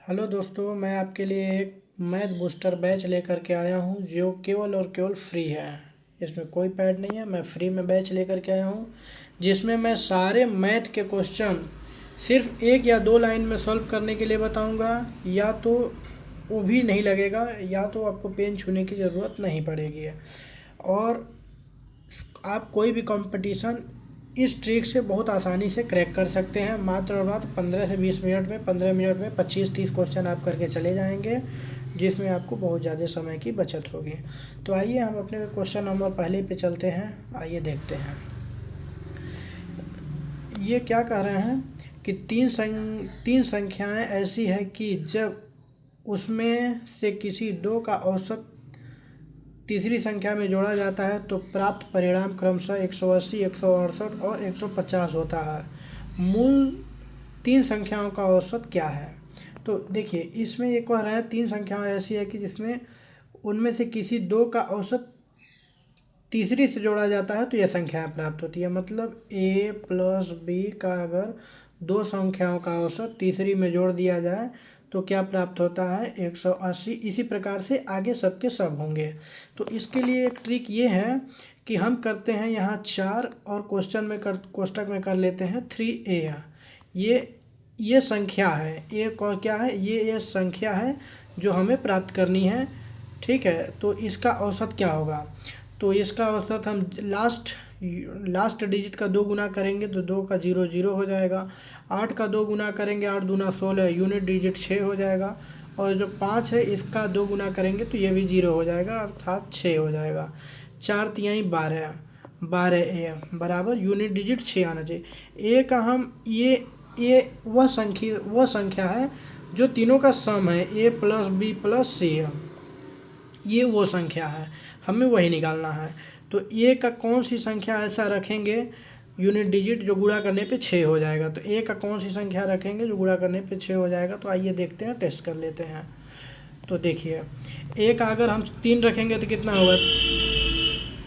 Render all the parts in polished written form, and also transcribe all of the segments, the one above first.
Hello दोस्तों, मैं आपके लिए एक मैथ बूस्टर बैच लेकर के आया हूँ जो केवल और केवल फ्री है। इसमें कोई पैड नहीं है। मैं फ्री में बैच लेकर के आया हूँ जिसमें मैं सारे मैथ के क्वेश्चन सिर्फ एक या दो लाइन में सॉल्व करने के लिए बताऊँगा। या तो वो भी नहीं लगेगा या तो आपको पेन छूने की ज़रूरत नहीं पड़ेगी। और आप कोई भी कंपटीशन इस ट्रिक से बहुत आसानी से क्रैक कर सकते हैं। मात्र और मात्र 15 से 20 मिनट में, 15 मिनट में 25-30 क्वेश्चन आप करके चले जाएंगे, जिसमें आपको बहुत ज़्यादा समय की बचत होगी। तो आइए हम अपने क्वेश्चन नंबर पहले पे चलते हैं। आइए देखते हैं ये क्या कह रहे हैं कि तीन संख्याएं ऐसी है कि जब उसमें से किसी दो का औसत तीसरी संख्या में जोड़ा जाता है तो प्राप्त परिणाम क्रमशः 180, 168 और 150 होता है। मूल तीन संख्याओं का औसत क्या है? तो देखिए, इसमें ये कह रहे हैं तीन संख्याएं ऐसी है कि जिसमें उनमें से किसी दो का औसत तीसरी से जोड़ा जाता है तो यह संख्याएं प्राप्त होती है। मतलब a प्लस बी का अगर दो संख्याओं का औसत तीसरी में जोड़ दिया जाए तो क्या प्राप्त होता है? 180। इसी प्रकार से आगे सबके सब होंगे। तो इसके लिए एक ट्रिक ये है कि हम करते हैं यहाँ 4 और कोष्टक में कर लेते हैं 3a। ये संख्या है, एक और क्या है, ये संख्या है जो हमें प्राप्त करनी है। ठीक है, तो इसका औसत क्या होगा? तो इसका औसत हम लास्ट डिजिट का 2 गुना करेंगे तो 2 का 0 0 हो जाएगा। 8 का 2 गुना करेंगे, 8 दूना 16, यूनिट डिजिट 6 हो जाएगा। और जो 5 है इसका 2 गुना करेंगे तो ये भी 0 हो जाएगा, अर्थात 6 हो जाएगा। 4 तिहाई 12, 12a बराबर यूनिट डिजिट 6 आना चाहिए। ए का हम ये वह संख्या है जो तीनों का सम है, a प्लस बी प्लस सी है। ये वो संख्या है, हमें वही निकालना है। तो ए का कौन सी संख्या ऐसा रखेंगे यूनिट डिजिट जो गुणा करने पे 6 हो जाएगा? तो ए का कौन सी संख्या रखेंगे जो गुणा करने पे 6 हो जाएगा? तो आइए देखते हैं, टेस्ट कर लेते हैं। तो देखिए, ए का अगर हम 3 रखेंगे तो कितना होगा?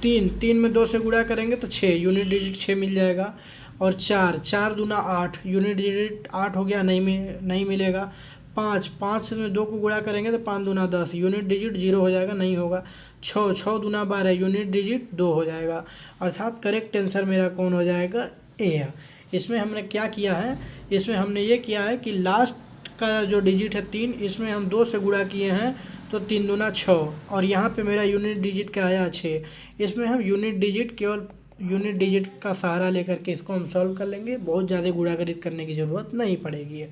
3 में 2 से गुणा करेंगे तो 6, यूनिट डिजिट 6 मिल जाएगा। और 4 दूना 8, यूनिट डिजिट 8 हो गया, नहीं मिलेगा। 5 में 2 को गुणा करेंगे तो 5 दूना 10, यूनिट डिजिट 0 हो जाएगा, नहीं होगा। 6 दूना 12, यूनिट डिजिट 2 हो जाएगा। अर्थात करेक्ट आंसर मेरा कौन हो जाएगा? ए है। इसमें हमने क्या किया है? इसमें हमने ये किया है कि लास्ट का जो डिजिट है 3, इसमें हम 2 से गुणा किए हैं तो 3 दूना 6, और यहाँ पे मेरा यूनिट डिजिट क्या आया? 6। इसमें हम केवल यूनिट डिजिट का सहारा लेकर के इसको हम सॉल्व कर लेंगे, बहुत ज़्यादा गुणागरित करने की ज़रूरत नहीं पड़ेगी।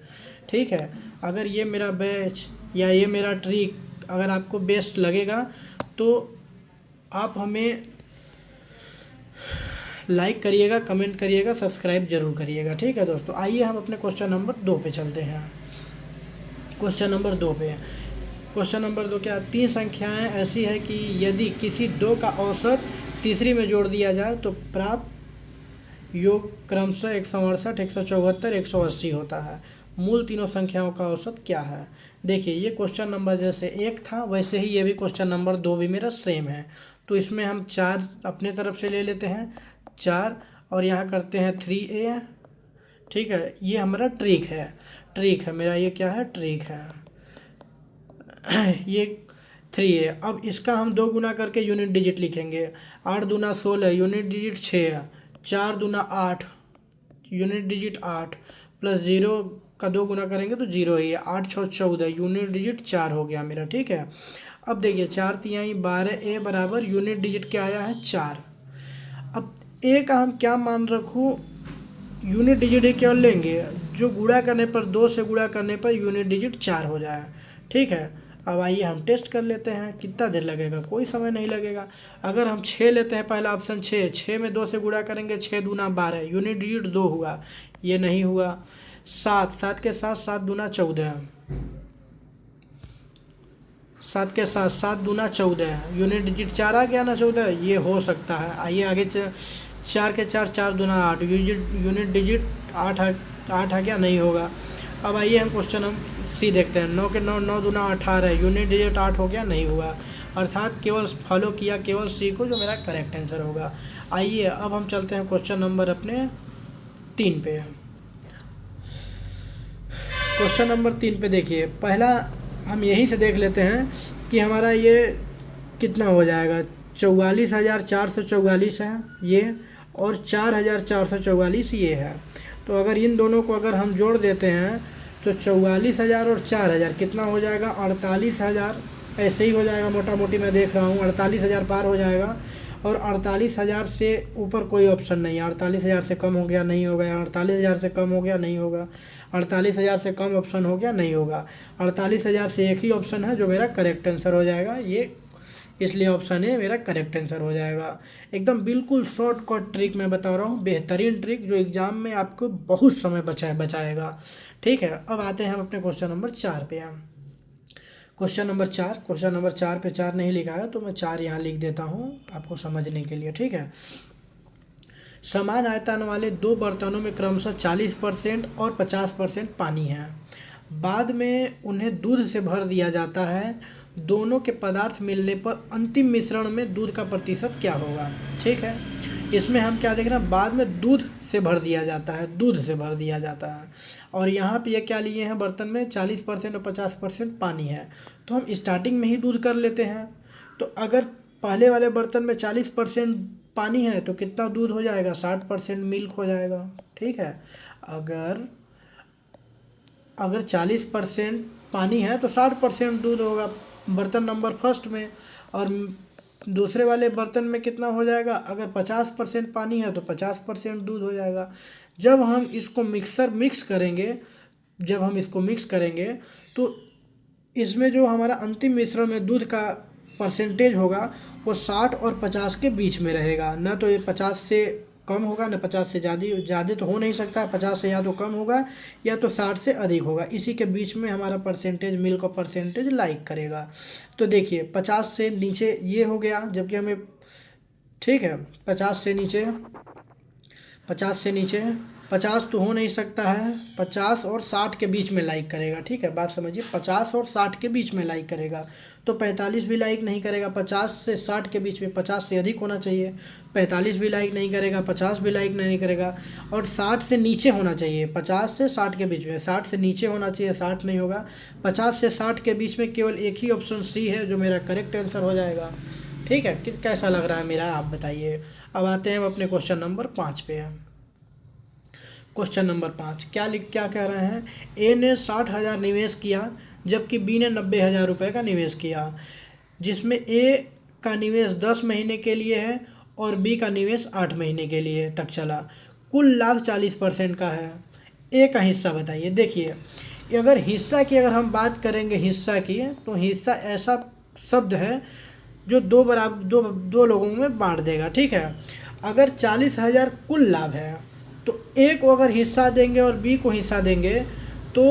ठीक है, अगर ये मेरा बैच या ये मेरा ट्रिक अगर आपको बेस्ट लगेगा तो आप हमें लाइक करिएगा, कमेंट करिएगा, सब्सक्राइब जरूर करिएगा। ठीक है दोस्तों, आइए हम अपने क्वेश्चन नंबर 2 पे चलते हैं। क्वेश्चन नंबर 2 क्या? तीन संख्याएं ऐसी है कि यदि किसी दो का औसत तीसरी में जोड़ दिया जाए तो प्राप्त योग क्रमशः 168, 174, 180 होता है। मूल तीनों संख्याओं का औसत क्या है? देखिए, ये क्वेश्चन नंबर जैसे 1 था वैसे ही ये भी क्वेश्चन नंबर 2 भी मेरा सेम है। तो इसमें हम 4 अपने तरफ से ले लेते हैं, 4, और यहाँ करते हैं 3a। ठीक है, ये हमारा ट्रिक है मेरा। ये क्या है? ट्रिक है। ये 3a। अब इसका हम 2 गुना करके यूनिट डिजिट लिखेंगे। 8 दूना 16, यूनिट डिजिट 6, 4 दूना 8, यूनिट डिजिट 8, प्लस 0 का 2 गुना करेंगे तो 0 ही है। 8 6 14, यूनिट डिजिट 4 हो गया मेरा। ठीक है, अब देखिए 4 तिहाई 12a बराबर यूनिट डिजिट क्या आया है? 4। अब a का हम क्या मान रखूँ? यूनिट डिजिट ही केवल लेंगे जो गुणा करने पर, 2 से गुणा करने पर यूनिट डिजिट 4 हो जाए। ठीक है, अब आइए हम टेस्ट कर लेते हैं। कितना देर लगेगा? कोई समय नहीं लगेगा। अगर हम 6 लेते हैं, पहला ऑप्शन 6 में 2 से गुणा करेंगे, 6 दूना 12, यूनिट डिजिट 2 हुआ, ये नहीं हुआ। 7 के साथ 7 दूना 14, 7 के साथ 7 दूना 14, यूनिट डिजिट 4 आ गया ना, 14, ये हो सकता है। आइए आगे 4 के 4 दूना 8, यूनिट डिजिट 8 आ गया, नहीं होगा। अब आइए हम क्वेश्चन सी देखते हैं। 9 के 9 दूना 18, यूनिट डिजिट 8 हो गया, नहीं हुआ। अर्थात केवल फॉलो किया केवल सी को, जो मेरा करेक्ट आंसर होगा। आइए अब हम चलते हैं क्वेश्चन नंबर अपने 3 पे। क्वेश्चन नंबर 3 पे देखिए, पहला हम यहीं से देख लेते हैं कि हमारा ये कितना हो जाएगा। 44,444 है ये, और 4,444 ये है। तो अगर इन दोनों को अगर हम जोड़ देते हैं तो 44,000 और 4,000 कितना हो जाएगा, 48,000। ऐसे ही हो जाएगा, मोटा मोटी मैं देख रहा हूँ 48,000 पार हो जाएगा। और 48,000 से ऊपर कोई ऑप्शन नहीं है। 48,000 से कम हो गया, नहीं होगा। 48,000 से कम हो गया, नहीं होगा। 48,000 से कम ऑप्शन हो गया, नहीं होगा। 48,000 से एक ही ऑप्शन है जो मेरा करेक्ट आंसर हो जाएगा, ये इसलिए ऑप्शन ए मेरा करेक्ट आंसर हो जाएगा। एकदम बिल्कुल शॉर्टकट ट्रिक मैं बता रहा हूँ, बेहतरीन ट्रिक जो एग्जाम में आपको बहुत समय बचाएगा। ठीक है, अब आते हैं हम अपने क्वेश्चन नंबर 4 पे। क्वेश्चन नंबर 4 पे 4 नहीं लिखा है तो मैं 4 यहाँ लिख देता हूँ आपको समझने के लिए। ठीक है, समान आयतन वाले दो बर्तनों में क्रमशः 40% और 50% पानी है। बाद में उन्हें दूध से भर दिया जाता है। दोनों के पदार्थ मिलने पर अंतिम मिश्रण में दूध का प्रतिशत क्या होगा। ठीक है, इसमें हम क्या देख रहे हैं, बाद में दूध से भर दिया जाता है, दूध से भर दिया जाता है। और यहाँ पे ये क्या लिए हैं, बर्तन में 40% और 50% पानी है। तो हम स्टार्टिंग में ही दूध कर लेते हैं। तो अगर पहले वाले बर्तन में 40% पानी है तो कितना दूध हो जाएगा, 60% मिल्क हो जाएगा। ठीक है, अगर 40% पानी है तो 60% दूध होगा बर्तन नंबर फर्स्ट में। और दूसरे वाले बर्तन में कितना हो जाएगा, अगर 50% पानी है तो 50% दूध हो जाएगा। जब हम इसको मिक्स करेंगे तो इसमें जो हमारा अंतिम मिश्रण में दूध का परसेंटेज होगा वो 60 और 50 के बीच में रहेगा। ना तो ये 50 से कम होगा, ना 50 से ज़्यादा तो हो नहीं सकता। 50 से या तो कम होगा या तो 60 से अधिक होगा। इसी के बीच में हमारा परसेंटेज, मिल्क का परसेंटेज लाइक करेगा। तो देखिए 50 से नीचे ये हो गया, जबकि हमें, ठीक है, 50 से नीचे 50 तो हो नहीं सकता है। 50 और 60 के बीच में लाइक करेगा। ठीक है, बात समझिए, 50 और 60 के बीच में लाइक करेगा। तो 45 भी लाइक नहीं करेगा। 50 से 60 के बीच में, 50 से अधिक होना चाहिए। 45 भी लाइक नहीं करेगा, 50 भी लाइक नहीं करेगा। और 60 से नीचे होना चाहिए, 50 से 60 के बीच में। 60 से नीचे होना चाहिए, 60 नहीं होगा। 50 से 60 के बीच में केवल एक ही ऑप्शन सी है जो मेरा करेक्ट आंसर हो जाएगा। ठीक है, कैसा लग रहा है मेरा, आप बताइए। अब आते हैं हम अपने क्वेश्चन नंबर 5 पे। क्वेश्चन नंबर 5 क्या कह रहे हैं, ए ने 60,000 निवेश किया जबकि बी ने 90,000 रुपये का निवेश किया, जिसमें ए का निवेश 10 महीने के लिए है और बी का निवेश 8 महीने के लिए तक चला। कुल लाभ 40% का है। ए का हिस्सा बताइए। देखिए, अगर हम बात करेंगे हिस्सा की, तो हिस्सा ऐसा शब्द है जो दो लोगों में बांट देगा। ठीक है, अगर 40,000 कुल लाभ है तो ए को अगर हिस्सा देंगे और बी को हिस्सा देंगे तो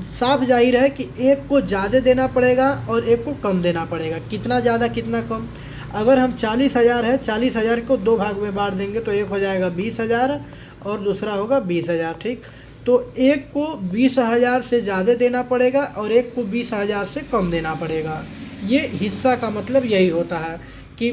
साफ जाहिर है कि एक को ज़्यादा देना पड़ेगा और एक को कम देना पड़ेगा। कितना ज़्यादा कितना कम, अगर हम 40,000 है, 40,000 को 2 भाग में बांट देंगे तो एक हो जाएगा 20,000 और दूसरा होगा 20,000। ठीक, तो एक को 20,000 से ज़्यादा देना पड़ेगा और एक को 20,000 से कम देना पड़ेगा। ये हिस्सा का मतलब यही होता है कि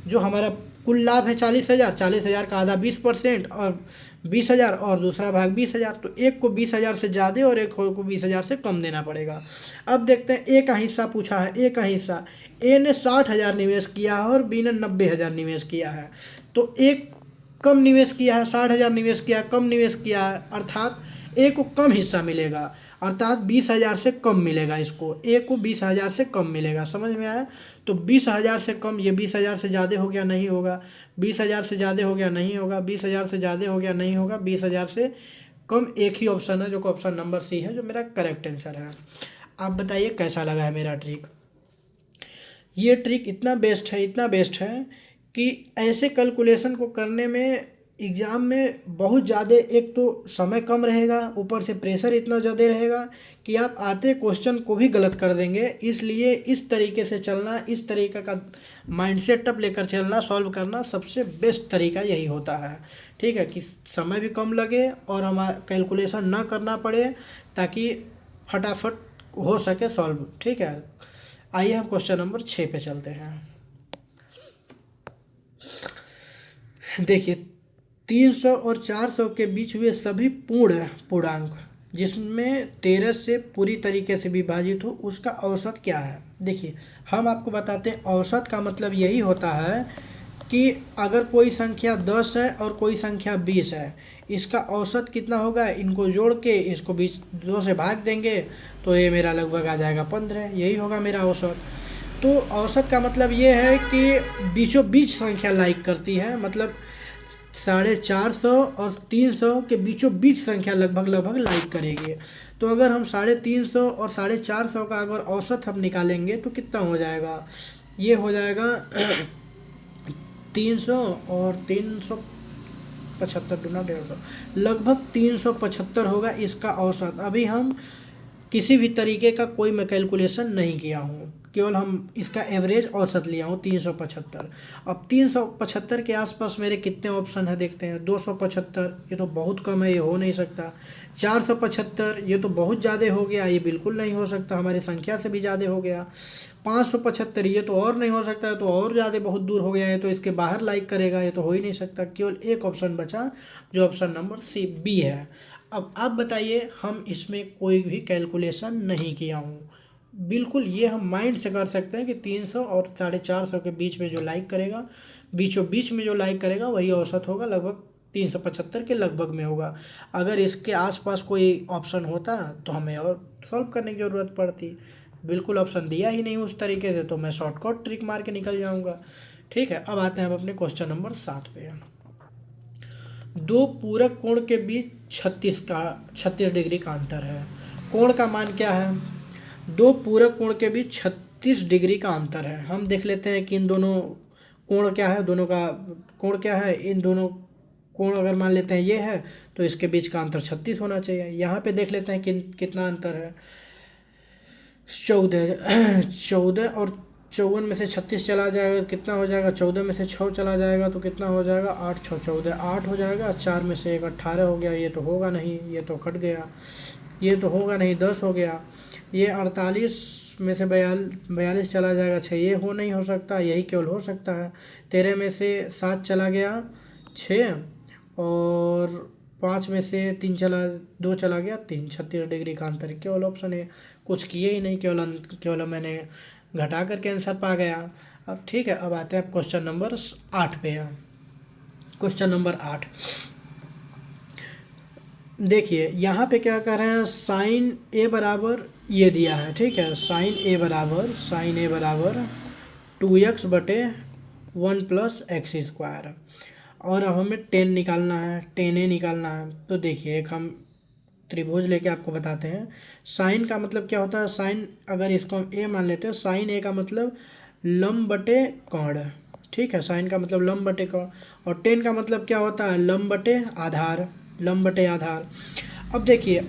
जो हमारा कुल लाभ है 40,000, 40,000 का आधा 20% और 20,000 और दूसरा भाग 20,000, तो एक को 20,000 से ज़्यादा और एक को 20,000 से कम देना पड़ेगा। अब देखते हैं ए का हिस्सा पूछा है। ए का हिस्सा, ए ने 60,000 निवेश किया है और बी ने 90,000 निवेश किया है। तो एक कम निवेश किया है, 60,000 निवेश किया, कम निवेश किया है, अर्थात ए को कम हिस्सा मिलेगा, अर्थात 20,000 से कम मिलेगा। इसको ए को 20,000 से कम मिलेगा। समझ में आया? तो 20,000 से कम, ये 20,000 से ज़्यादा हो गया, नहीं होगा। 20,000 से ज़्यादा हो गया, नहीं होगा। 20,000 से ज़्यादा हो गया, नहीं होगा। 20,000 से कम एक ही ऑप्शन है जो कि ऑप्शन नंबर सी है, जो मेरा करेक्ट आंसर है। आप बताइए कैसा लगा है मेरा ट्रिक। ये ट्रिक इतना बेस्ट है कि ऐसे कैलकुलेशन को करने में एग्ज़ाम में बहुत ज़्यादा, एक तो समय कम रहेगा, ऊपर से प्रेशर इतना ज़्यादा रहेगा कि आप आते क्वेश्चन को भी गलत कर देंगे। इसलिए इस तरीके से चलना, इस तरीके का माइंडसेट अप लेकर चलना, सॉल्व करना सबसे बेस्ट तरीका यही होता है। ठीक है, कि समय भी कम लगे और हमारा कैलकुलेशन ना करना पड़े, ताकि फटाफट हो सके सॉल्व। ठीक है, आइए हम क्वेश्चन नंबर 6 पे चलते हैं। देखिए, 300 और 400 के बीच हुए सभी पूर्णांक जिसमें 13 से पूरी तरीके से विभाजित हो, उसका औसत क्या है। देखिए हम आपको बताते हैं, औसत का मतलब यही होता है कि अगर कोई संख्या 10 है और कोई संख्या 20 है, इसका औसत कितना होगा, इनको जोड़ के इसको 2 से भाग देंगे तो ये मेरा लगभग आ जाएगा 15, यही होगा मेरा औसत। तो औसत का मतलब ये है कि बीचों बीच संख्या लाइक करती है, मतलब 450 और 300 के बीचों बीच संख्या लगभग लगभग लाइक करेगी। तो अगर हम 350 और 450 का अगर औसत हम निकालेंगे तो कितना हो जाएगा, ये हो जाएगा 300 और 375 दूना 150, लगभग 375 होगा इसका औसत। अभी हम किसी भी तरीके का कोई मैं कैलकुलेशन नहीं किया हूँ, केवल हम इसका एवरेज औसत लिया हूँ 375। अब 375 के आसपास मेरे कितने ऑप्शन है देखते हैं। 275 ये तो बहुत कम है, ये हो नहीं सकता। 475 ये तो बहुत ज़्यादा हो गया, ये बिल्कुल नहीं हो सकता, हमारी संख्या से भी ज़्यादा हो गया। 575 ये तो और नहीं हो सकता है, तो और ज़्यादा बहुत दूर हो गया है, तो इसके बाहर लाइक करेगा, ये तो हो ही नहीं सकता। केवल एक ऑप्शन बचा जो ऑप्शन नंबर सी बी है। अब आप बताइए, हम इसमें कोई भी कैलकुलेशन नहीं किया हूँ, बिल्कुल ये हम माइंड से कर सकते हैं कि 300 और 450 के बीच में जो लाइक करेगा, बीचों बीच में जो लाइक करेगा वही औसत होगा, लगभग 375 के लगभग में होगा। अगर इसके आसपास कोई ऑप्शन होता तो हमें और सॉल्व करने की ज़रूरत पड़ती, बिल्कुल ऑप्शन दिया ही नहीं उस तरीके से, तो मैं शॉर्टकट ट्रिक मार के निकल जाऊंगा। ठीक है, अब आते हैं हम अपने क्वेश्चन नंबर 7 पे। दो पूरक कोण के बीच 36 डिग्री का अंतर है। कोण का मान क्या है, दो पूरक कोण के बीच 36 डिग्री का अंतर है। हम देख लेते हैं कि इन दोनों कोण क्या है, दोनों का कोण क्या है। इन दोनों कोण अगर मान लेते हैं ये है, तो इसके बीच का अंतर 36 होना चाहिए। यहाँ पे देख लेते हैं कि कितना अंतर है, 14 और 54 में से 36 चला जाएगा, कितना हो जाएगा, 14 में से 6 चला जाएगा तो कितना हो जाएगा, 8 6 14, 8 हो जाएगा। 4 में से 1 18 हो गया, ये तो होगा नहीं, ये तो कट गया, ये तो होगा नहीं, 10 हो गया। ये 48 में से 42 चला जाएगा, 6, ये हो नहीं हो सकता, यही केवल हो सकता है। 13 में से 7 चला गया, 6, और 5 में से 2 चला गया, 3, 36 डिग्री का अंतर। केवल ऑप्शन है, कुछ किए ही नहीं, केवल मैंने घटा करके आंसर पा गया। अब ठीक है, अब आते हैं क्वेश्चन नंबर 8 पे। क्वेश्चन नंबर 8 देखिए, यहाँ पे क्या कर रहे हैं, साइन ए बराबर ये दिया है, ठीक है, साइन ए बराबर 2x बटे 1 प्लस एक्स स्क्वायर, और अब हमें 10 निकालना है, 10a निकालना है। तो देखिए, एक हम त्रिभुज लेके आपको बताते हैं। साइन का मतलब क्या होता है, साइन अगर इसको हम ए मान लेते हैं, साइन ए का मतलब लंब बटे कोण, ठीक है, साइन का मतलब लंब बटे कोण। और 10 का मतलब क्या होता है, लंब बटे आधार। अब देखिए,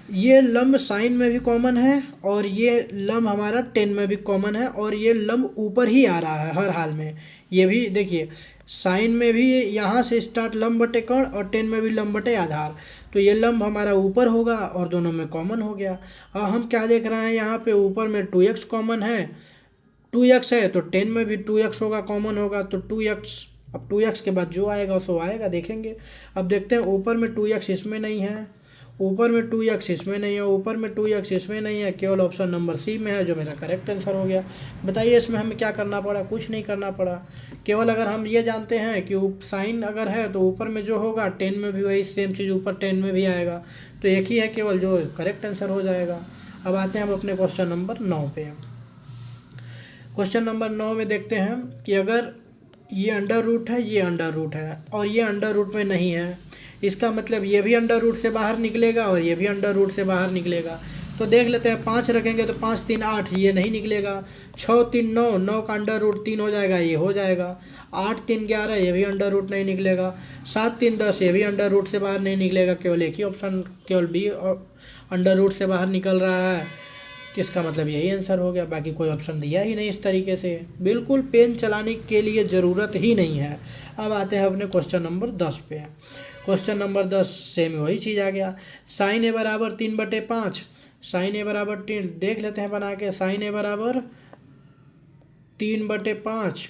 ये लंब साइन में भी कॉमन है और ये लंब हमारा 10 में भी कॉमन है, और ये लंब ऊपर ही आ रहा है हर हाल में। ये भी देखिए, साइन में भी यहाँ से स्टार्ट लंब बटे कोण और 10 में भी लंब बटे आधार, तो ये लंब हमारा ऊपर होगा और दोनों में कॉमन हो गया। अब हम क्या देख रहे हैं, यहाँ पे ऊपर में 2x कॉमन है, 2x है तो 10 में भी 2x होगा, कॉमन होगा, तो 2x। अब 2x के बाद जो आएगा सो आएगा, देखेंगे। अब देखते हैं, ऊपर में 2x इसमें नहीं है, ऊपर में 2x इसमें नहीं है, ऊपर में 2x इसमें नहीं है, केवल ऑप्शन नंबर सी में है, जो मेरा करेक्ट आंसर हो गया। बताइए इसमें हमें क्या करना पड़ा, कुछ नहीं करना पड़ा। केवल अगर हम ये जानते हैं कि साइन अगर है तो ऊपर में जो होगा 10 में भी वही सेम चीज़ ऊपर 10 में भी आएगा, तो एक ही है केवल जो करेक्ट आंसर हो जाएगा। अब आते हैं हम अपने क्वेश्चन नंबर 9 पे। क्वेश्चन नंबर 9 में देखते हैं कि अगर ये अंडर रूट है, ये अंडर रूट है, और ये अंडर रूट में नहीं है, इसका मतलब ये भी अंडर रूट से बाहर निकलेगा और ये भी अंडर रूट से बाहर निकलेगा। तो देख लेते हैं, 5 रखेंगे तो 5 3 8, ये नहीं निकलेगा। 6 3 9, 9 का अंडर रूट 3 हो जाएगा, ये हो जाएगा। 8 3 11, ये भी अंडर रूट नहीं निकलेगा। 7 3 10, ये भी अंडर रूट से बाहर नहीं निकलेगा, केवल एक ही ऑप्शन, केवल बी अंडर रूट से बाहर निकल रहा है, इसका मतलब यही आंसर हो गया। बाकी कोई ऑप्शन दिया ही नहीं इस तरीके से, बिल्कुल पेन चलाने के लिए ज़रूरत ही नहीं है। अब आते हैं अपने क्वेश्चन नंबर 10 पे। क्वेश्चन नंबर 10 सेम वही चीज़ आ गया, साइन ए बराबर 3/5, साइन ए बराबर 3, देख लेते हैं बना के, साइन ए बराबर 3/5,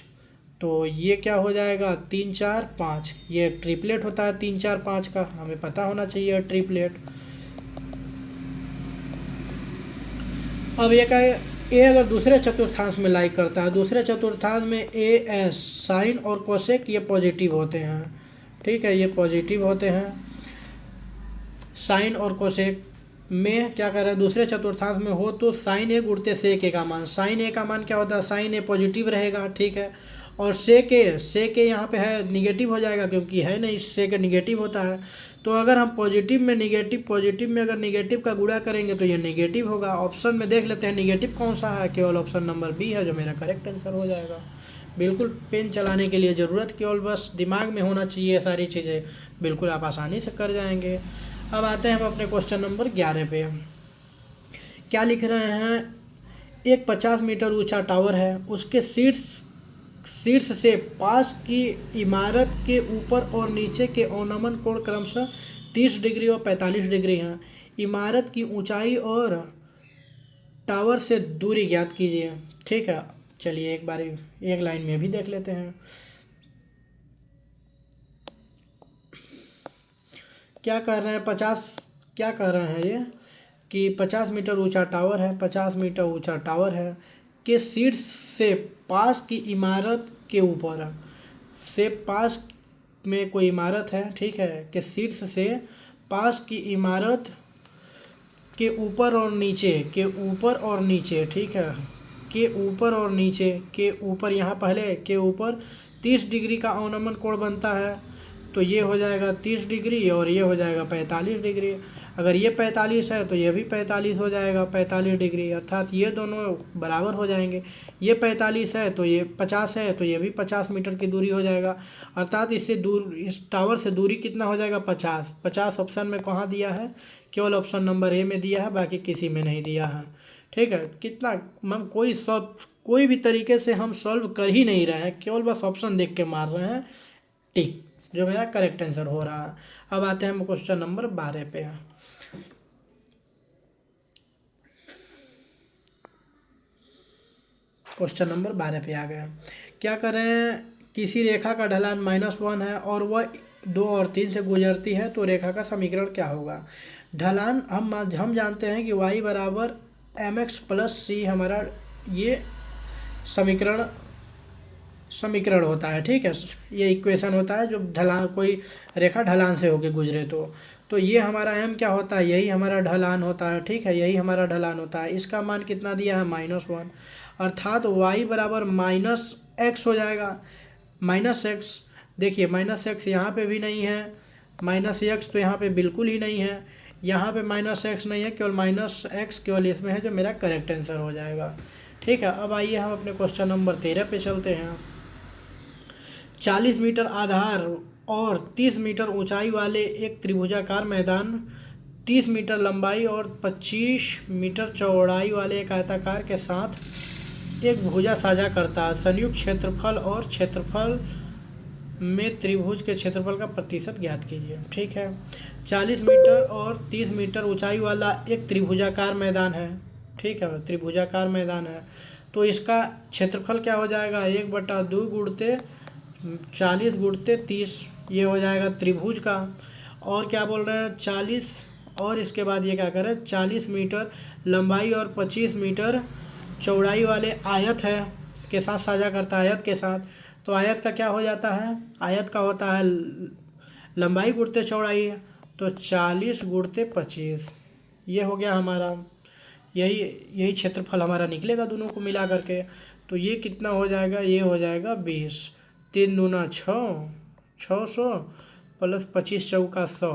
तो ये क्या हो जाएगा, 3 4 5, ये ट्रिपलेट होता है 3 4 5 का, हमें पता होना चाहिए ट्रिपलेट। अब ये का ए अगर दूसरे चतुर्थांश में लाई करता है, दूसरे चतुर्थांश में ए एस साइन और कोसेक ये पॉजिटिव होते हैं, ठीक है, ये पॉजिटिव होते हैं। साइन और कोसेक में क्या कर रहे हैं, दूसरे चतुर्थांश में हो तो साइन ए गुणते सेक ए का मान, साइन ए का मान क्या होता है, साइन ए पॉजिटिव रहेगा, ठीक है। और सेक ए यहाँ पे है निगेटिव हो जाएगा, क्योंकि है नहीं, सेक ए निगेटिव होता है। तो अगर हम पॉजिटिव में अगर निगेटिव का गुणा करेंगे तो ये नेगेटिव होगा। ऑप्शन में देख लेते हैं निगेटिव कौन सा है, केवल ऑप्शन नंबर बी है जो मेरा करेक्ट आंसर हो जाएगा। बिल्कुल पेन चलाने के लिए ज़रूरत केवल बस दिमाग में होना चाहिए, सारी चीज़ें बिल्कुल आप आसानी से कर जाएंगे। अब आते हैं हम अपने क्वेश्चन नंबर 11 पे। क्या लिख रहे हैं, एक 50 मीटर ऊंचा टावर है, उसके शीर्ष से पास की इमारत के ऊपर और नीचे के अवनमन कोण क्रमशः 30 डिग्री और 45 डिग्री हैं। इमारत की ऊंचाई और टावर से दूरी ज्ञात कीजिए, ठीक है। चलिए एक बार एक लाइन में भी देख लेते हैं। क्या कर रहे हैं, 50 क्या कर रहे हैं ये कि 50 मीटर ऊंचा टावर है, 50 मीटर ऊंचा टावर है के शीर्ष से पास की इमारत के ऊपर से, पास में कोई इमारत है, ठीक है, के शीर्ष से पास की इमारत के ऊपर और नीचे, के ऊपर और नीचे, ठीक है, के ऊपर और नीचे, के ऊपर यहाँ पहले के ऊपर 30 डिग्री का अवनमन कोण बनता है, तो ये हो जाएगा 30 डिग्री और ये हो जाएगा 45 डिग्री। अगर ये 45 है तो ये भी 45 हो जाएगा, 45 डिग्री, अर्थात ये दोनों बराबर हो जाएंगे। ये 45 है तो ये 50 है, तो ये भी 50 मीटर की दूरी हो जाएगा, अर्थात इससे दूर, इस टावर से दूरी कितना हो जाएगा, 50। 50 ऑप्शन में कहाँ दिया है, केवल ऑप्शन नंबर ए में दिया है, बाकी किसी में नहीं दिया है, ठीक है। कितना हम कोई भी तरीके से हम सॉल्व कर ही नहीं रहे हैं, केवल बस ऑप्शन देख के मार रहे हैं टिक, जो मेरा करेक्ट आंसर हो रहा है। अब आते हैं हम क्वेश्चन नंबर 12 पे। क्वेश्चन नंबर 12 पे आ गए। क्या करें, किसी रेखा का ढलान -1 है और वह 2 और 3 से गुजरती है, तो रेखा का समीकरण क्या होगा। ढलान हम जानते हैं कि y बराबर mx + c हमारा ये समीकरण होता है, ठीक है, ये इक्वेशन होता है। जो ढलान, कोई रेखा ढलान से होके गुजरे तो ये हमारा m क्या होता है, यही हमारा ढलान होता है, ठीक है, यही हमारा ढलान होता है। इसका मान कितना दिया है, -1, अर्थात y बराबर -x हो जाएगा। -x, देखिए -x यहाँ पे भी नहीं है, -x तो यहाँ पे बिल्कुल ही नहीं है, यहाँ पे -x नहीं है, केवल -x केवल इसमें है, जो मेरा करेक्ट आंसर हो जाएगा, ठीक है। अब आइए हम अपने क्वेश्चन नंबर 13 पे चलते हैं। 40 मीटर आधार और 30 मीटर ऊंचाई वाले एक त्रिभुजाकार मैदान 30 मीटर लंबाई और 25 मीटर चौड़ाई वाले एक आयताकार के साथ एक भुजा साझा करता है। संयुक्त क्षेत्रफल और क्षेत्रफल में त्रिभुज के क्षेत्रफल का प्रतिशत ज्ञात कीजिए, ठीक है। 40 मीटर और 30 मीटर ऊंचाई वाला एक त्रिभुजाकार मैदान है, ठीक है, त्रिभुजाकार मैदान है, तो इसका क्षेत्रफल क्या हो जाएगा, 1/2 गुणते 40 गुणते 30, ये हो जाएगा त्रिभुज का। और क्या बोल रहे हैं, 40 और इसके बाद ये क्या करें, 40 मीटर लंबाई और 25 मीटर चौड़ाई वाले आयत है के साथ साझा करता है, आयत के साथ। तो आयत का क्या हो जाता है, आयत का होता है लंबाई गुणते चौड़ाई, तो 40 गुणते 25, ये हो गया हमारा, यही क्षेत्रफल हमारा निकलेगा दोनों को मिला करके। तो ये कितना हो जाएगा, ये हो जाएगा 20, 3 दूना 6, 600 + 25 चौका 100,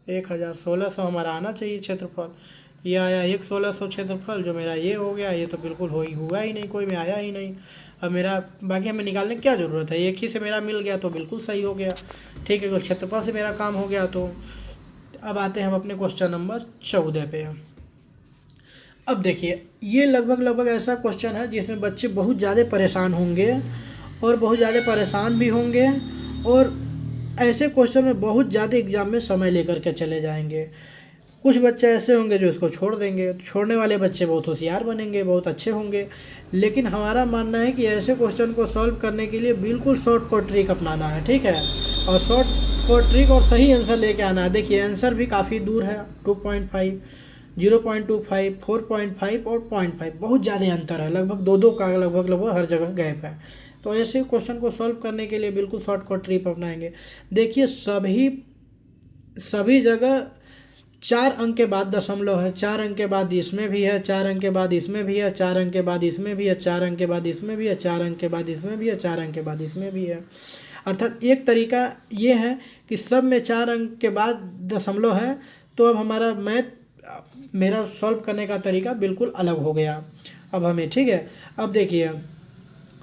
1000, 1600 हमारा आना चाहिए क्षेत्रफल। ये आया 1600 क्षेत्रफल, जो मेरा ये हो गया, ये तो बिल्कुल हुआ ही नहीं, कोई में आया ही नहीं। अब मेरा बाकी हमें निकालने की क्या ज़रूरत है, एक ही से मेरा मिल गया तो बिल्कुल सही हो गया, ठीक है, क्षेत्रफल से मेरा काम हो गया। तो अब आते हैं हम अपने क्वेश्चन नंबर 14 पे। अब देखिए, ये लगभग ऐसा क्वेश्चन है जिसमें बच्चे बहुत ज़्यादा परेशान होंगे और बहुत ज़्यादा परेशान भी होंगे, और ऐसे क्वेश्चन में बहुत ज़्यादा एग्जाम में समय लेकर के चले जाएंगे। कुछ बच्चे ऐसे होंगे जो इसको छोड़ देंगे, छोड़ने वाले बच्चे बहुत होशियार बनेंगे, बहुत अच्छे होंगे। लेकिन हमारा मानना है कि ऐसे क्वेश्चन को सॉल्व करने के लिए बिल्कुल शॉर्टकट ट्रिक अपनाना है, ठीक है, और शॉर्टकट ट्रिक और सही आंसर लेके आना है। देखिए आंसर भी काफ़ी दूर है, 2.5, 0.25, 4.5 और 0.5, बहुत ज़्यादा अंतर है, लगभग दो दो का लगभग हर जगह गैप है। तो ऐसे क्वेश्चन को सॉल्व करने के लिए बिल्कुल शॉर्टकट ट्रिक अपनाएंगे। देखिए सभी जगह 4 अंक के बाद दशमलव है, 4 अंक के बाद इसमें भी है, 4 अंक के बाद इसमें भी है, 4 अंक के बाद इसमें भी है, 4 अंक के बाद इसमें भी है, 4 अंक के बाद इसमें भी है, 4 अंक के बाद इसमें भी है। अर्थात एक तरीका ये है कि सब में 4 अंक के बाद दशमलव है। तो अब हमारा मेरा सॉल्व करने का तरीका बिल्कुल अलग हो गया अब हमें, ठीक है। अब देखिए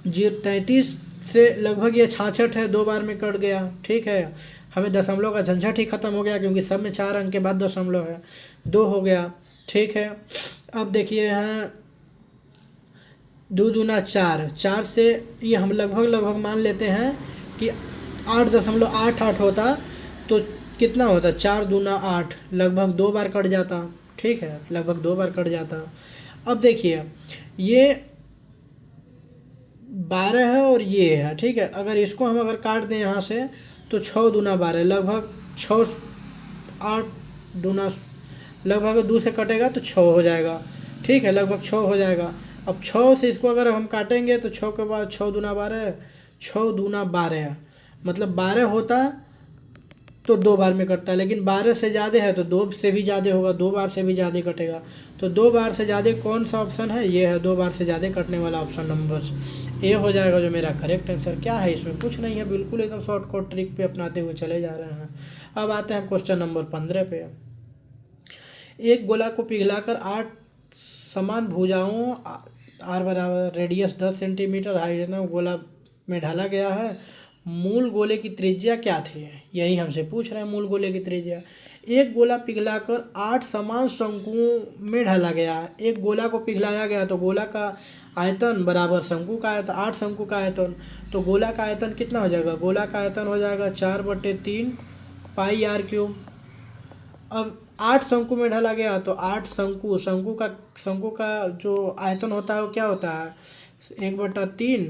33 से लगभग ये 66 है, 2 बार में कट गया, ठीक है। हमें दशमलव का झंझट ही खत्म हो गया क्योंकि सब में 4 अंक के बाद दशमलव है, 2 हो गया, ठीक है। अब देखिए यहाँ 2 दूना 4, 4 से ये हम लगभग मान लेते हैं कि 8.88 होता तो कितना होता, 4 दूना 8, लगभग 2 बार कट जाता, ठीक है, लगभग 2 बार कट जाता। अब देखिए ये 12 है और ये है, ठीक है। अगर इसको हम अगर काट दें यहाँ से तो 6 दूना 12, लगभग 6, 8 दूना, लगभग 2 से कटेगा तो 6 हो जाएगा, ठीक है, लगभग 6 हो जाएगा। अब 6 से इसको अगर हम काटेंगे तो 6 के बाद 6 दूना 12, 6 दूना 12, मतलब 12 होता तो 2 बार में कटता है, लेकिन 12 से ज़्यादा है तो 2 से भी ज़्यादा होगा, 2 बार से भी ज़्यादा कटेगा। तो 2 बार से ज़्यादा कौन सा ऑप्शन है, ये है 2 बार से ज़्यादा कटने वाला ऑप्शन नंबर ए हो जाएगा, जो मेरा करेक्ट आंसर। क्या है इसमें, कुछ नहीं है, बिल्कुल एकदम शॉर्टकट ट्रिक पे अपनाते हुए चले जा रहे हैं। अब आते हैं क्वेश्चन नंबर 15 पे। एक गोला को पिघलाकर 8 समान भुजाओं आर बराबर रेडियस 10 सेंटीमीटर हाइट गोला में ढाला गया है। मूल गोले की त्रिज्या क्या थी, यही हमसे पूछ रहे हैं, मूल गोले की त्रिज्या। एक गोला पिघलाकर 8 समान शंकुओं में ढाला गया है। एक गोला को पिघलाया गया तो गोला का आयतन बराबर शंकु का आयतन, 8 शंकु का आयतन, तो गोला का आयतन कितना हो जाएगा, गोला का आयतन हो जाएगा 4/3 पाई आर क्यूब। अब 8 शंकु में ढाला गया तो 8 शंकु का जो आयतन होता है वो क्या होता है, 1/3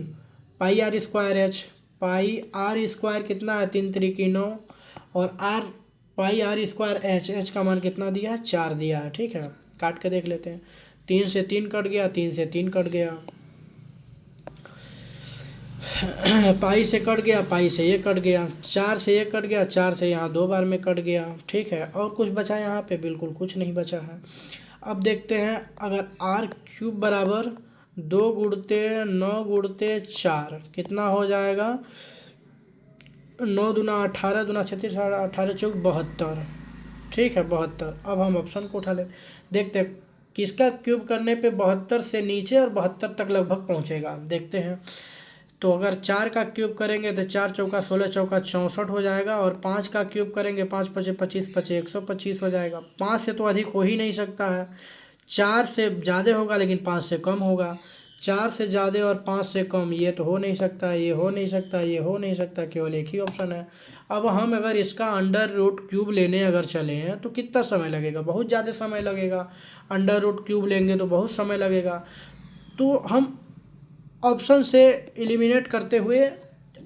pi r square h. Pi r square कितना है, 3 त्रिकी 9, और r pi r square h, h का मान कितना दिया है, 4 दिया है, ठीक है। काट के देख लेते हैं, 3 से 3 कट गया, 3 से 3 कट गया, पाई से कट गया, पाई से ये कट गया, 4 से ये कट गया, 4 से यहाँ 2 बार में कट गया, ठीक है। और कुछ बचा यहाँ पे, बिल्कुल कुछ नहीं बचा है। अब देखते हैं, अगर आर क्यूब बराबर 2 गुणते 9 गुणते 4 कितना हो जाएगा, 9 दूना 18, दूना 36, 18 चौक 72, ठीक है, 72। अब हम ऑप्शन को उठा ले, देखते हैं किसका क्यूब करने पे 72 से नीचे और 72 तक लगभग पहुँचेगा, देखते हैं। तो अगर 4 का क्यूब करेंगे तो 4 चौका 16, चौका 64 हो जाएगा, और 5 का क्यूब करेंगे 5 पचे 25, पचे 125 हो जाएगा। 5 से तो अधिक हो ही नहीं सकता है, 4 से ज़्यादा होगा लेकिन 5 से कम होगा, 4 से ज़्यादा और 5 से कम ये तो हो नहीं सकता, ये हो नहीं सकता, ये हो नहीं सकता, केवल एक ही ऑप्शन है। अब हम अगर इसका अंडर रूट क्यूब लेने अगर चले हैं तो कितना समय लगेगा, बहुत ज़्यादा समय लगेगा। अंडर रूट क्यूब लेंगे तो बहुत समय लगेगा, तो हम ऑप्शन से एलिमिनेट करते हुए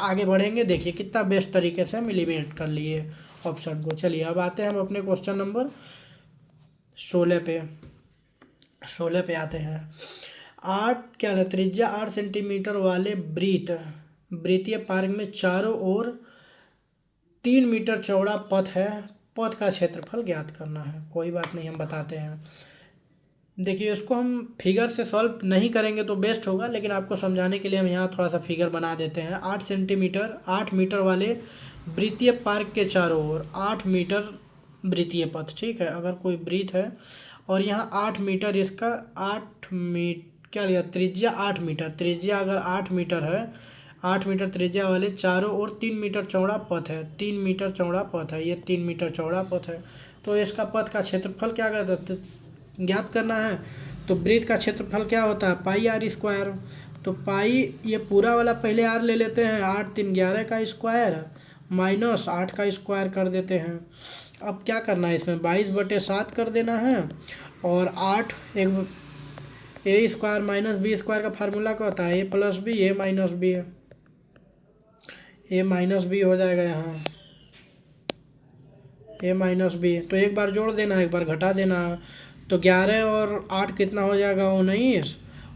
आगे बढ़ेंगे। देखिए कितना बेस्ट तरीके से हम एलिमिनेट कर लिए ऑप्शन को। चलिए अब आते हैं हम अपने क्वेश्चन नंबर 16 पे। 16 पे आते हैं। 8 क्या है, त्रिज्या 8 सेंटीमीटर वाले वृत्तीय पार्क में चारों ओर 3 मीटर चौड़ा पथ है। पथ का क्षेत्रफल ज्ञात करना है। कोई बात नहीं, हम बताते हैं। देखिए इसको हम फिगर से सॉल्व नहीं करेंगे तो बेस्ट होगा, लेकिन आपको समझाने के लिए हम यहाँ थोड़ा सा फिगर बना देते हैं। 8 सेंटीमीटर 8 मीटर वाले वृत्तीय पार्क के चारों ओर 8 मीटर वृत्तीय पथ, ठीक है। अगर कोई वृत्त है और यहाँ 8 मीटर इसका 8 क्या लिया, त्रिज्या 8 मीटर, त्रिज्या अगर 8 मीटर है, 8 मीटर त्रिज्या वाले चारों ओर 3 मीटर चौड़ा पथ है, 3 मीटर चौड़ा पथ है, ये 3 मीटर चौड़ा पथ है। तो इसका पथ का क्षेत्रफल क्या कहते ज्ञात करना है। तो वृत्त का क्षेत्रफल क्या होता है, पाई आर स्क्वायर। तो पाई ये पूरा वाला पहले आर ले लेते हैं, 8 3 11 का स्क्वायर माइनस 8 का स्क्वायर कर देते हैं। अब क्या करना है इसमें, 22/7 कर देना है, और 8 एक ए स्क्वायर माइनस बी स्क्वायर का फार्मूला क्या होता है, ए प्लस बी ए माइनस बी, ए माइनस बी हो जाएगा यहाँ, ए माइनस बी। तो एक बार जोड़ देना, एक बार घटा देना। तो 11 और 8 कितना हो जाएगा 19,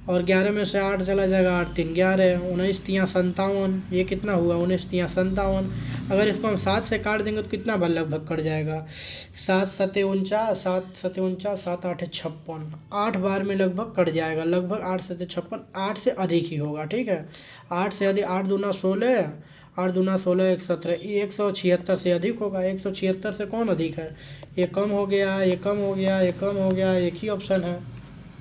और 11 में से 8 चला जाएगा, 8 3 11, 19 3 57, ये कितना हुआ 19 3 57। अगर इसको हम 7 से काट देंगे तो कितना बार लगभग कट जाएगा, 7 7 49, 7 7 49, 7 8 56, 8 बार में लगभग कट जाएगा, लगभग 8 7 56, 8 से अधिक ही होगा। ठीक है, 8 से अधिक, 8 दूना 16, 8 दूना 16 1 17, 176 से अधिक होगा। 176 से कौन अधिक है, ये कम हो गया, ये कम हो गया, ये कम हो गया, एक ही ऑप्शन है।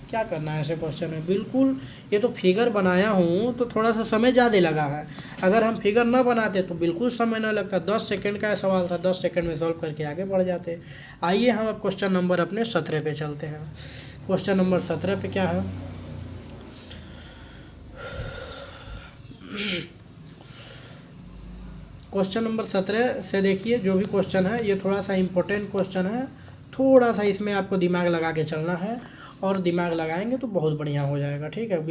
क्या करना है ऐसे क्वेश्चन में, बिल्कुल ये तो फिगर बनाया हूँ तो थोड़ा सा समय ज़्यादा लगा है, अगर हम फिगर ना बनाते तो बिल्कुल समय ना लगता। 10 सेकंड का सवाल था, 10 सेकंड में सॉल्व करके आगे बढ़ जाते। आइए हम अब क्वेश्चन नंबर अपने 17 पे चलते हैं। क्वेश्चन नंबर 17 पे क्या है, क्वेश्चन नंबर 17 से देखिए, जो भी क्वेश्चन है ये थोड़ा सा इम्पोर्टेंट क्वेश्चन है, थोड़ा सा इसमें आपको दिमाग लगा के चलना है, और दिमाग लगाएंगे तो बहुत बढ़िया हो जाएगा। ठीक है,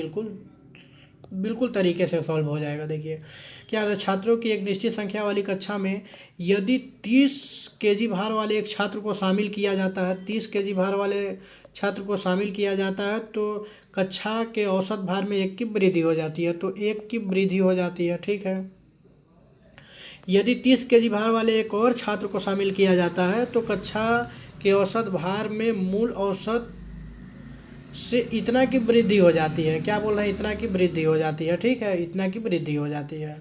बिल्कुल तरीके से सॉल्व हो जाएगा। देखिए क्या है, छात्रों की एक निश्चित संख्या वाली कक्षा में यदि 30 केजी भार वाले एक छात्र को शामिल किया जाता है, 30 केजी भार वाले छात्र को शामिल किया जाता है तो कक्षा के औसत भार में 1 की वृद्धि हो जाती है, तो 1 की वृद्धि हो जाती है। ठीक है, यदि 30 केजी भार वाले एक और छात्र को शामिल किया जाता है तो कक्षा के औसत भार में मूल औसत से इतना की वृद्धि हो जाती है। क्या बोल रहे हैं, इतना की वृद्धि हो जाती है। ठीक है, इतना की वृद्धि हो जाती है।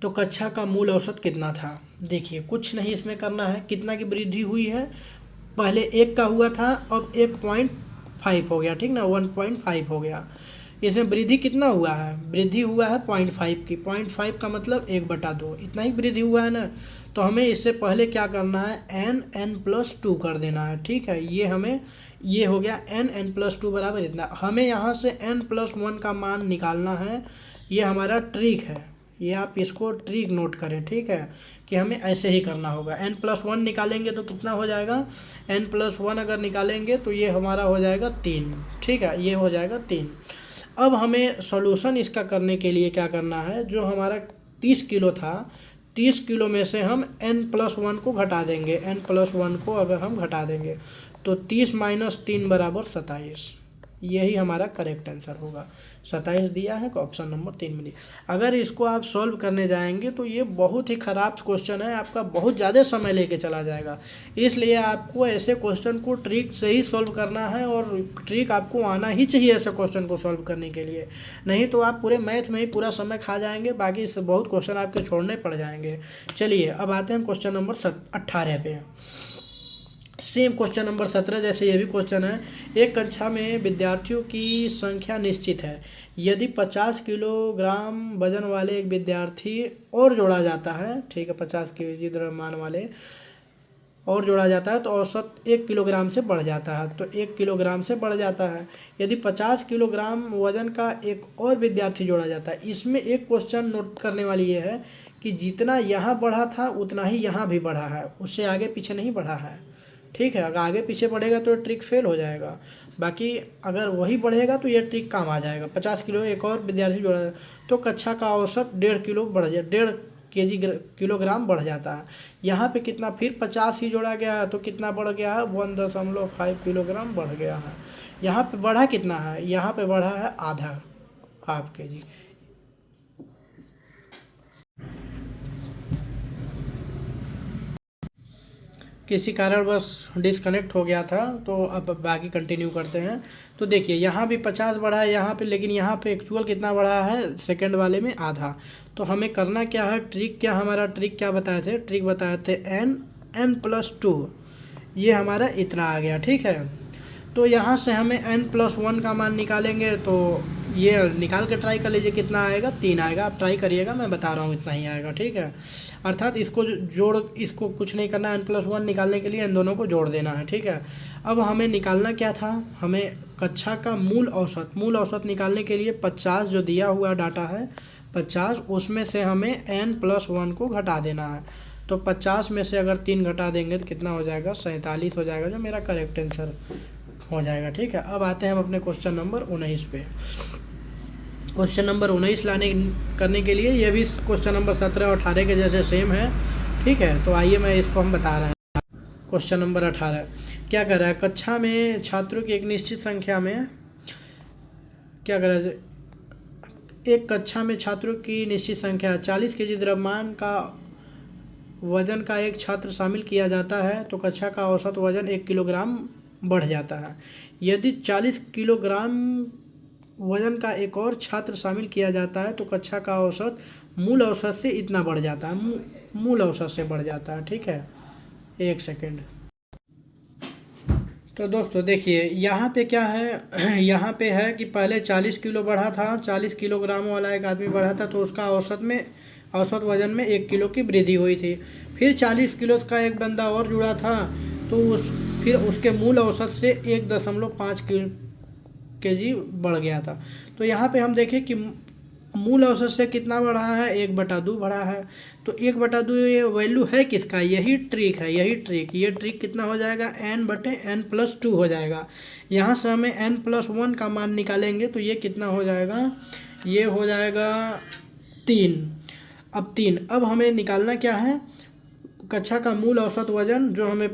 तो कक्षा का मूल औसत कितना था, देखिए कुछ नहीं इसमें करना है, कितना की वृद्धि हुई है, पहले 1 का हुआ था, अब 1.5 हो गया। ठीक ना, 1.5 हो गया। इसमें वृद्धि कितना हुआ है, वृद्धि हुआ है 0.5 की, 0.5 का मतलब 1/2, इतना ही वृद्धि हुआ है ना। तो हमें इससे पहले क्या करना है, n+2 कर देना है। ठीक है, ये हो गया n+2 बराबर इतना। हमें यहाँ से n+1 का मान निकालना है, ये हमारा ट्रिक है, ये आप इसको ट्रिक नोट करें। ठीक है, कि हमें ऐसे ही करना होगा। n+1 निकालेंगे तो कितना हो जाएगा, n+1 अगर निकालेंगे तो ये हमारा हो जाएगा 3। ठीक है, ये हो जाएगा 3। अब हमें सॉल्यूशन इसका करने के लिए क्या करना है, जो हमारा 30 किलो था, 30 किलो में से हम n+1 को घटा देंगे, n+1 को अगर हम घटा देंगे तो 30 - 3 बराबर 27, यही हमारा करेक्ट आंसर होगा। 27 दिया है, ऑप्शन नंबर 3 में दिया। अगर इसको आप सॉल्व करने जाएंगे तो ये बहुत ही ख़राब क्वेश्चन है, आपका बहुत ज़्यादा समय लेके चला जाएगा। इसलिए आपको ऐसे क्वेश्चन को ट्रिक से ही सॉल्व करना है, और ट्रिक आपको आना ही चाहिए ऐसे क्वेश्चन को सॉल्व करने के लिए, नहीं तो आप पूरे मैथ में ही पूरा समय खा जाएंगे, बाकी इससे बहुत क्वेश्चन आपके छोड़ने पड़ जाएंगे। चलिए अब आते हैं क्वेश्चन नंबर 18 पे। सेम क्वेश्चन नंबर 17 जैसे ये भी क्वेश्चन है। एक कक्षा में विद्यार्थियों की संख्या निश्चित है, यदि 50 किलोग्राम वजन वाले एक विद्यार्थी और जोड़ा जाता है, ठीक है, 50 केजी द्रव्यमान वाले और जोड़ा जाता है तो औसत 1 किलोग्राम से बढ़ जाता है, तो 1 किलोग्राम से बढ़ जाता है। यदि 50 किलोग्राम वजन का एक और विद्यार्थी जोड़ा जाता है, इसमें एक क्वेश्चन नोट करने वाली ये है कि जितना यहाँ बढ़ा था उतना ही यहाँ भी बढ़ा है, उससे आगे पीछे नहीं बढ़ा है। ठीक है, अगर आगे पीछे बढ़ेगा तो ट्रिक फेल हो जाएगा, बाकी अगर वही बढ़ेगा तो ये ट्रिक काम आ जाएगा। 50 किलो एक और विद्यार्थी जोड़ा तो कक्षा का औसत 1.5 किलो बढ़ जाए, 1.5 किलोग्राम बढ़ जाता है। यहाँ पे कितना, फिर 50 ही जोड़ा गया है तो कितना बढ़ गया है, 1.5 किलोग्राम बढ़ गया है। यहाँ पे बढ़ा कितना है, यहाँ पे बढ़ा है आधा, हाफ केजी। किसी कारण बस डिस्कनेक्ट हो गया था, तो अब बाकी कंटिन्यू करते हैं। तो देखिए यहाँ भी 50 बढ़ा है यहाँ पे, लेकिन यहाँ पे एक्चुअल कितना बढ़ा है, सेकंड वाले में आधा। तो हमें करना क्या है, ट्रिक क्या, हमारा ट्रिक क्या बताए थे, ट्रिक बताए थे n+2, ये हमारा इतना आ गया। ठीक है, तो यहाँ से हमें n+1 का मान निकालेंगे, तो ये निकाल के ट्राई कर लीजिए कितना आएगा, 3 आएगा। आप ट्राई करिएगा, मैं बता रहा हूँ इतना ही आएगा। ठीक है, अर्थात इसको कुछ नहीं करना, n+1 निकालने के लिए इन दोनों को जोड़ देना है। ठीक है, अब हमें निकालना क्या था, हमें कक्षा का मूल औसत निकालने के लिए 50 जो दिया हुआ डाटा है 50, उसमें से हमें n+1 को घटा देना है। तो 50 में से अगर 3 घटा देंगे तो कितना हो जाएगा, 47 हो जाएगा, जो मेरा करेक्ट आंसर हो जाएगा। ठीक है, अब आते हैं हम अपने क्वेश्चन नंबर 19 पे। क्वेश्चन नंबर 19 करने के लिए ये भी क्वेश्चन नंबर 17 और 18 के जैसे सेम है। ठीक है, तो आइए मैं इसको हम बता रहे हैं। क्वेश्चन नंबर 18 क्या कर रहा है, कक्षा में छात्रों की एक निश्चित संख्या में क्या कर रहा है, एक कक्षा में छात्रों की निश्चित संख्या 40 केजी द्रव्यमान का वजन का एक छात्र शामिल किया जाता है तो कक्षा का औसत वजन 1 किलोग्राम बढ़ जाता है। यदि 40 किलोग्राम वजन का एक और छात्र शामिल किया जाता है तो कक्षा का औसत मूल औसत से इतना बढ़ जाता है, मूल औसत से बढ़ जाता है। ठीक है, एक सेकेंड। तो दोस्तों देखिए यहाँ पे क्या है, यहाँ पे है कि पहले 40 किलो बढ़ा था, 40 किलोग्राम वाला एक आदमी बढ़ा था तो उसका औसत वजन में 1 किलो की वृद्धि हुई थी। फिर 40 किलो का एक बंदा और जुड़ा था तो फिर उसके मूल औसत से 1.5 केजी बढ़ गया था। तो यहाँ पे हम देखें कि मूल औसत से कितना बढ़ा है, 1/2 बढ़ा है। तो 1/2 ये वैल्यू है किसका, यही ट्रिक है, ये ट्रिक कितना हो जाएगा, n/n+2 हो जाएगा। यहाँ से हमें n+1 का मान निकालेंगे तो ये कितना हो जाएगा, ये हो जाएगा 3। अब हमें निकालना क्या है, कक्षा का मूल औसत वजन, जो हमें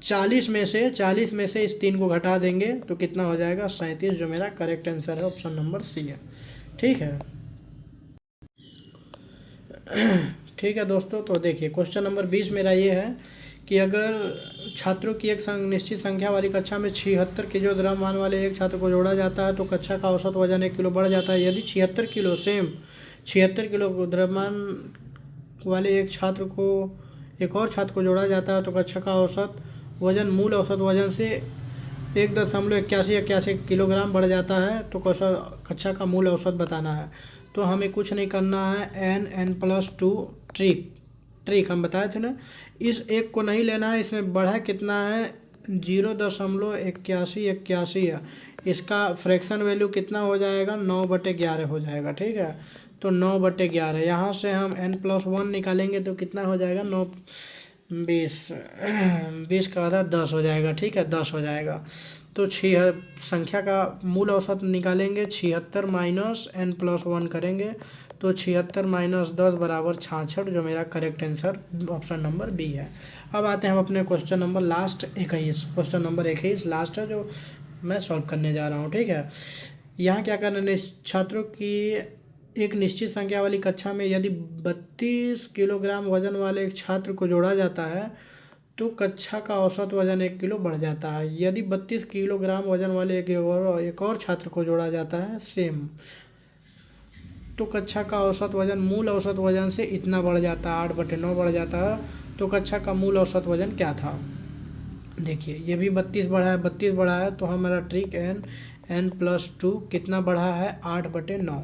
40 में से इस 3 को घटा देंगे तो कितना हो जाएगा, 37, जो मेरा करेक्ट आंसर है, ऑप्शन नंबर सी है। ठीक है, ठीक है दोस्तों। तो देखिए क्वेश्चन नंबर 20 मेरा ये है कि अगर छात्रों की एक निश्चित संख्या वाली कक्षा में 76 किलो द्रव्यमान वाले एक छात्र को जोड़ा जाता है तो कक्षा का औसत वजन 1 किलो बढ़ जाता है। यदि 76 किलो द्रव्यमान वाले एक और छात्र को जोड़ा जाता है तो कक्षा का औसत वजन मूल औसत वजन से 1.81 किलोग्राम बढ़ जाता है तो कक्षा का मूल औसत बताना है। तो हमें कुछ नहीं करना है, n+2 ट्रिक हम बताए थे ना, इस एक को नहीं लेना है, इसमें बढ़ा कितना है 0.81 है, इसका फ्रैक्शन वैल्यू कितना हो जाएगा, 9/11 हो जाएगा। ठीक है, तो 9/11 यहाँ से हम n+1 निकालेंगे तो कितना हो जाएगा, 20 का आधा 10 हो जाएगा। ठीक है, 10 हो जाएगा। तो संख्या का मूल औसत निकालेंगे, 76 माइनस n+1 करेंगे तो 76 माइनस 10 बराबर 66, जो मेरा correct answer option number B है। अब आते हैं हम अपने क्वेश्चन नंबर 21 लास्ट है जो मैं सॉल्व करने जा रहा हूँ। ठीक है, यहाँ क्या करना है, छात्रों की एक निश्चित संख्या वाली कक्षा में यदि 32 किलोग्राम वजन वाले एक छात्र को जोड़ा जाता है तो कक्षा का औसत वजन 1 किलो बढ़ जाता है। यदि 32 किलोग्राम वजन वाले एक और छात्र को जोड़ा जाता है सेम, तो कक्षा का औसत वजन मूल औसत वजन से इतना बढ़ जाता है, 8/9 बढ़ जाता है। तो कक्षा का मूल औसत वजन क्या था, देखिए ये भी 32 बढ़ा है तो हमारा ट्रिक n+2 कितना बढ़ा है, 8/9।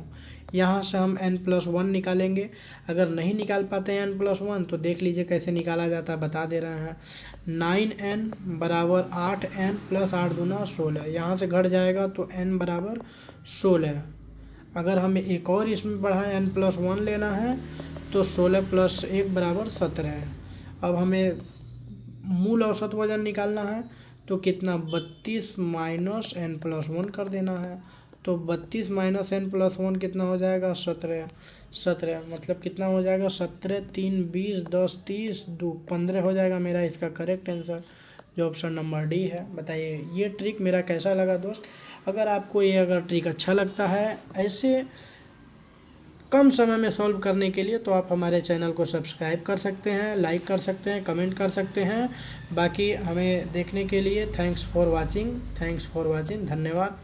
यहाँ से हम n+1 निकालेंगे। अगर नहीं निकाल पाते हैं n+1 तो देख लीजिए कैसे निकाला जाता है, बता दे रहे हैं। 9n बराबर 8n + 8 दूना 16, यहाँ से घट जाएगा तो n बराबर 16। अगर हमें एक और इसमें बढ़ा n+1 लेना है तो 16 + 1 बराबर 17। अब हमें मूल औसत वजन निकालना है तो कितना, 32 माइनस n+1 कर देना है। तो 32 माइनस n+1 कितना हो जाएगा, 17 मतलब कितना हो जाएगा, 17 3 20 10 30 2 15 हो जाएगा मेरा इसका करेक्ट आंसर, जो ऑप्शन नंबर डी है। बताइए ये ट्रिक मेरा कैसा लगा दोस्त। अगर आपको ये ट्रिक अच्छा लगता है ऐसे कम समय में सॉल्व करने के लिए तो आप हमारे चैनल को सब्सक्राइब कर सकते हैं, लाइक कर सकते हैं, कमेंट कर सकते हैं। बाकी हमें देखने के लिए थैंक्स फॉर वाचिंग, धन्यवाद।